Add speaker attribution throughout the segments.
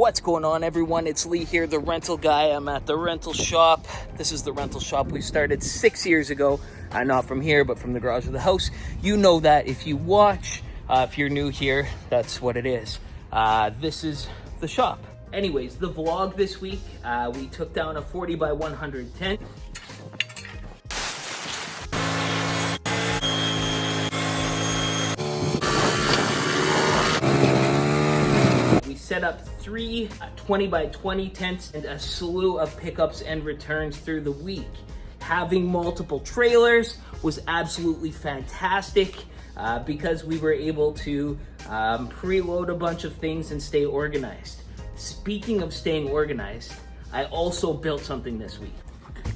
Speaker 1: What's going on, everyone? It's Lee here, the rental guy. I'm at the rental shop. This is the rental shop we started 6 years ago. Not from here, but from the garage of the house. You know that if you watch. If you're new here, that's what it is. This is the shop. Anyways, the vlog this week, we took down a 40 by 100 tent. Set up three 20 by 20 tents and a slew of pickups and returns through the week. Having multiple trailers was absolutely fantastic because we were able to preload a bunch of things and stay organized. Speaking of staying organized, I also built something this week.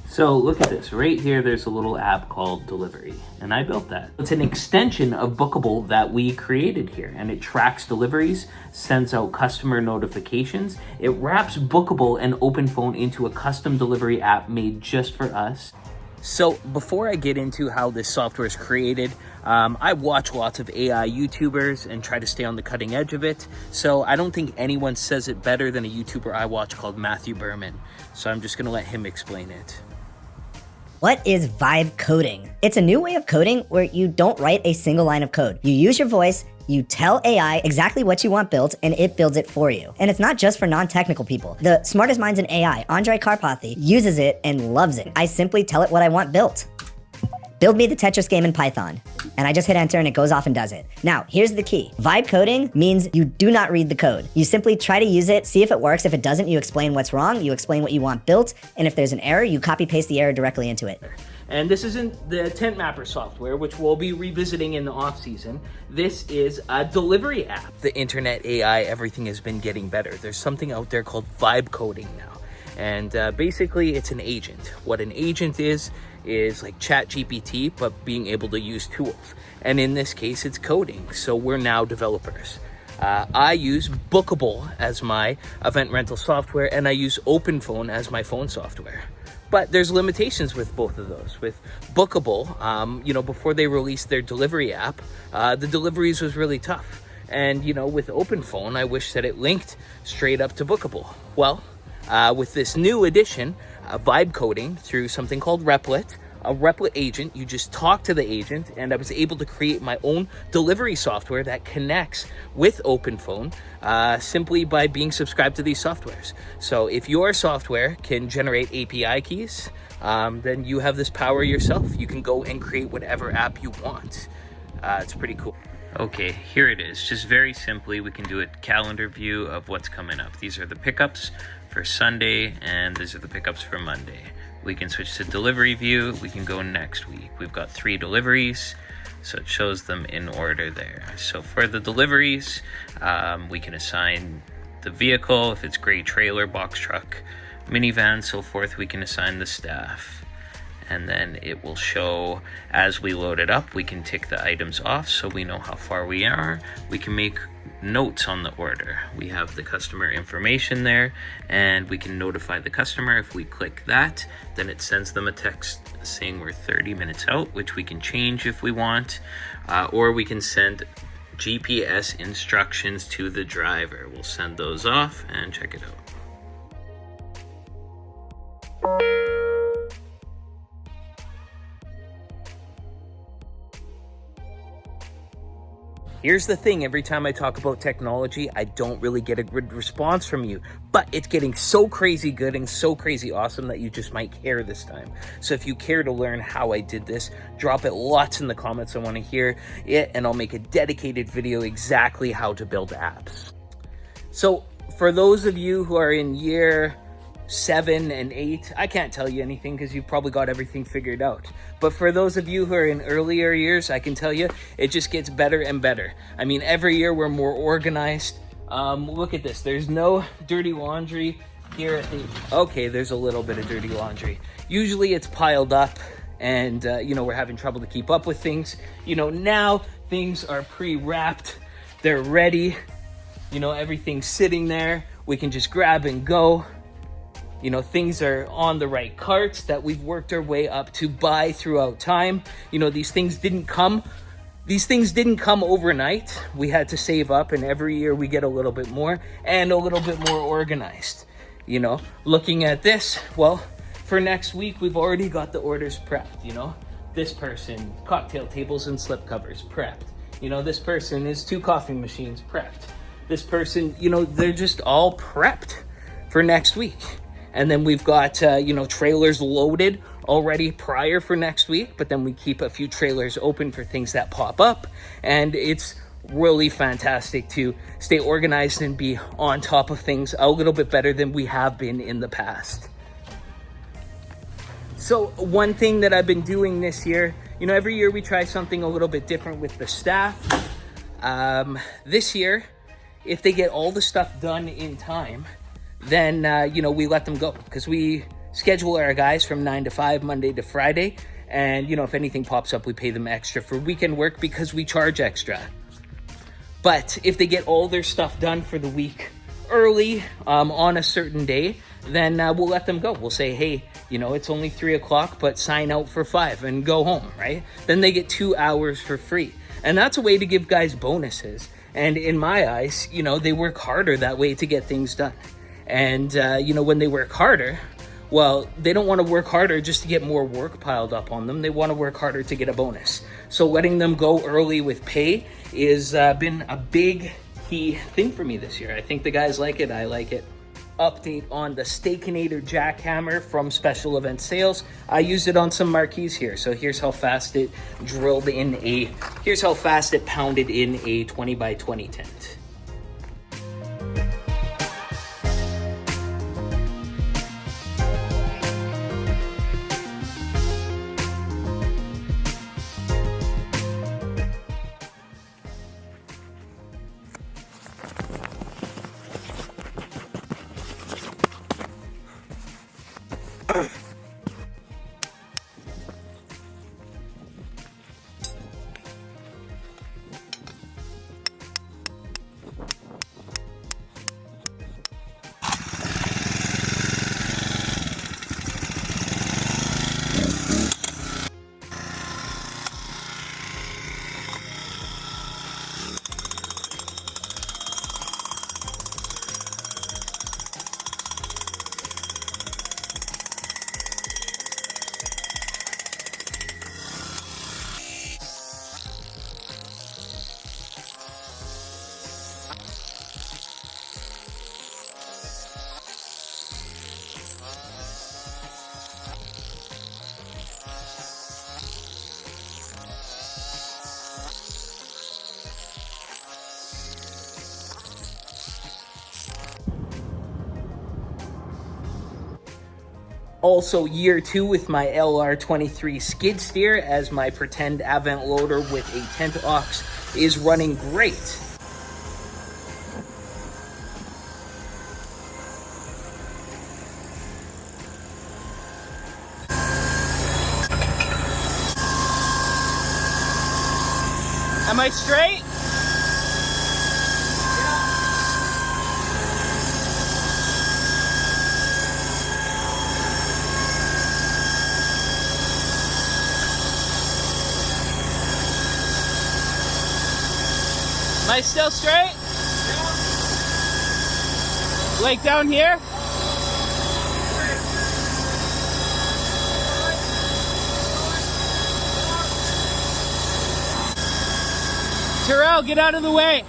Speaker 1: So look at this, right here there's a little app called Delivery, and I built that. It's an extension of Booqable that we created here, and it tracks deliveries, sends out customer notifications. It wraps Booqable and OpenPhone into a custom delivery app made just for us. So before I get into how this software is created, I watch lots of AI YouTubers and try to stay on the cutting edge of it. So I don't think anyone says it better than a YouTuber I watch called Matthew Berman. So I'm just gonna let him explain it.
Speaker 2: What is vibe coding? It's a new way of coding where you don't write a single line of code. You use your voice, you tell AI exactly what you want built, and it builds it for you. And it's not just for non-technical people. The smartest minds in AI, Andrej Karpathy, uses it and loves it. I simply tell it what I want built. Build me the Tetris game in Python. And I just hit enter and it goes off and does it. Now, here's the key. Vibe coding means you do not read the code. You simply try to use it, see if it works. If it doesn't, you explain what's wrong, you explain what you want built, and if there's an error, you copy paste the error directly into it.
Speaker 1: And this isn't the Tent Mapper software, which we'll be revisiting in the off season. This is a delivery app. The internet, AI, everything has been getting better. There's something out there called vibe coding now. And basically it's an agent. What an agent is like ChatGPT, but being able to use tools. And in this case, it's coding. So we're now developers. I use Booqable as my event rental software, and I use OpenPhone as my phone software. But there's limitations with both of those. With Booqable, before they released their delivery app, the deliveries was really tough. And, with OpenPhone, I wish that it linked straight up to Booqable. Well, with this new addition, vibe coding through something called Replit, a Replit agent, you just talk to the agent, and I was able to create my own delivery software that connects with OpenPhone simply by being subscribed to these softwares. So if your software can generate API keys, then you have this power yourself. You can go and create whatever app you want. It's pretty cool. Okay, here it is. Just very simply, we can do a calendar view of what's coming up. These are the pickups for Sunday, and these are the pickups for Monday. We can switch to delivery view. We can go next week. We've got 3 deliveries, so it shows them in order there. So for the deliveries, we can assign the vehicle. If it's gray trailer, box truck, minivan, so forth, we can assign the staff. And then it will show as we load it up, we can tick the items off so we know how far we are. We can make notes on the order. We have the customer information there, and we can notify the customer. If we click that, then it sends them a text saying we're 30 minutes out, which we can change if we want, or we can send GPS instructions to the driver. We'll send those off and check it out. Here's the thing, every time I talk about technology, I don't really get a good response from you, but it's getting so crazy good and so crazy awesome that you just might care this time. So if you care to learn how I did this, drop it lots in the comments. I want to hear it, and I'll make a dedicated video exactly how to build apps. So for those of you who are in year 7 and 8, I can't tell you anything because you've probably got everything figured out. But for those of you who are in earlier years, I can tell you it just gets better and better. I mean, every year we're more organized. Look at this. There's no dirty laundry here at the... Okay, there's a little bit of dirty laundry. Usually it's piled up and, we're having trouble to keep up with things. Now things are pre-wrapped. They're ready. Everything's sitting there. We can just grab and go. Things are on the right carts that we've worked our way up to buy throughout time. These things didn't come These things didn't come overnight. We had to save up, and every year we get a little bit more and a little bit more organized. You know, looking at this, well, for next week, we've already got the orders prepped, you know. This person, cocktail tables and slip covers, prepped. You know, this person is 2 coffee machines, prepped. This person, you know, they're just all prepped for next week. And then we've got, you know, trailers loaded already prior for next week, but then we keep a few trailers open for things that pop up. And it's really fantastic to stay organized and be on top of things a little bit better than we have been in the past. So one thing that I've been doing this year, you know, every year we try something a little bit different with the staff. This year, if they get all the stuff done in time, then, you know, we let them go, because we schedule our guys from 9 to 5, Monday to Friday. And, you know, if anything pops up, we pay them extra for weekend work because we charge extra. But if they get all their stuff done for the week early, on a certain day, then we'll let them go. We'll say, hey, you know, it's only 3 o'clock, but sign out for 5 and go home, right? Then they get 2 hours for free. And that's a way to give guys bonuses. And in my eyes, you know, they work harder that way to get things done. And, you know, when they work harder, well, they don't want to work harder just to get more work piled up on them. They want to work harder to get a bonus. So letting them go early with pay is been a big key thing for me this year. I think the guys like it. I like it. Update on the Steakinator jackhammer from Special Event Sales. I used it on some marquees here. So here's how fast it here's how fast it pounded in a 20 by 20 tent. Also, year 2 with my LR23 skid steer as my pretend Avant loader with a tent aux is running great. Am I straight? Am I still straight? Yeah. Like down here? Terrell, get out of the way.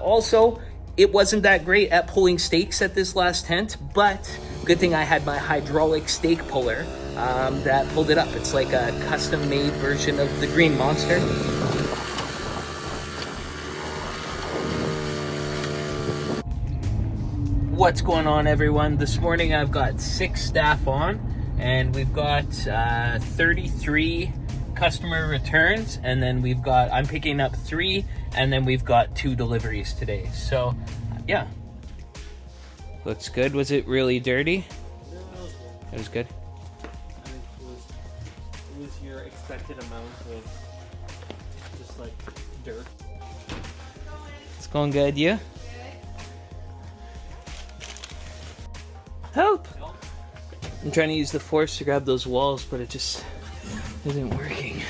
Speaker 1: Also, it wasn't that great at pulling stakes at this last tent, but good thing I had my hydraulic stake puller that pulled it up. It's like a custom-made version of the Green Monster. What's going on, everyone? This morning I've got 6 staff on, and we've got 33 customer returns, and then I'm picking up 3, and then we've got 2 deliveries today. So yeah, looks good. Was it really dirty?
Speaker 3: Yeah, it was
Speaker 1: It was good.
Speaker 3: I think it was your expected amount of just like dirt.
Speaker 1: It's going good, you? Help! I'm trying to use the force to grab those walls, but it just isn't working.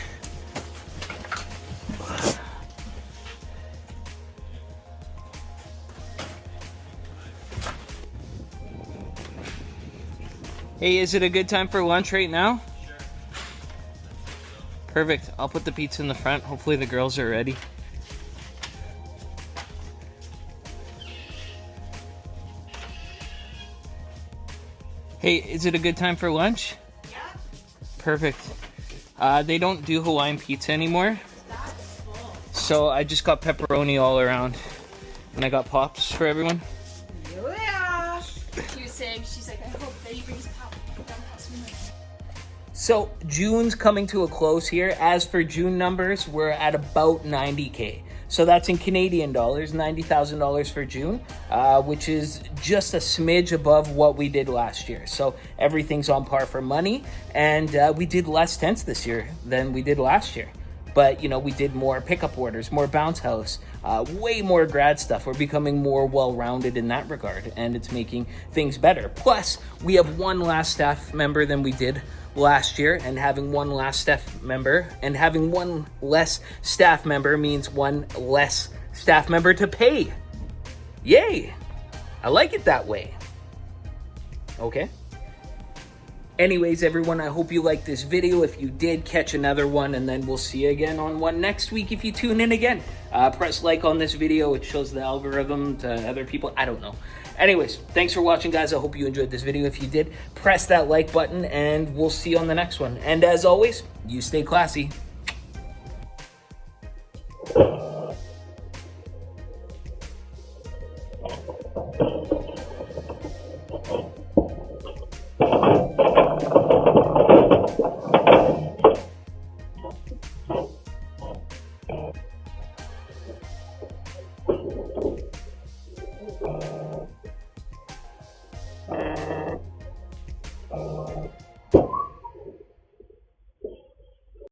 Speaker 1: Hey, is it a good time for lunch right now?
Speaker 3: Sure.
Speaker 1: Perfect. I'll put the pizza in the front. Hopefully the girls are ready. Hey, is it a good time for lunch?
Speaker 4: Yeah,
Speaker 1: Perfect. They don't do Hawaiian pizza anymore,
Speaker 4: that's full.
Speaker 1: so I just got pepperoni all around. And I got pops for everyone.
Speaker 4: Yeah. She was saying, she's like, I hope that he brings pop.
Speaker 1: So June's coming to a close here. As for June numbers, we're at about 90K. So that's in Canadian dollars, $90,000 for June, which is just a smidge above what we did last year. So everything's on par for money, and we did less tents this year than we did last year. But, you know, we did more pickup orders, more bounce house, way more grad stuff. We're becoming more well-rounded in that regard, and it's making things better. Plus, we have one less staff member than we did last year, and having one less staff member means one less staff member to pay. Yay! I like it that way. Okay. Anyways, everyone, I hope you liked this video. If you did, catch another one, and then we'll see you again on one next week if you tune in again. Press like on this video. It shows the algorithm to other people. I don't know. Anyways, thanks for watching, guys. I hope you enjoyed this video. If you did, press that like button, and we'll see you on the next one. And as always, you stay classy.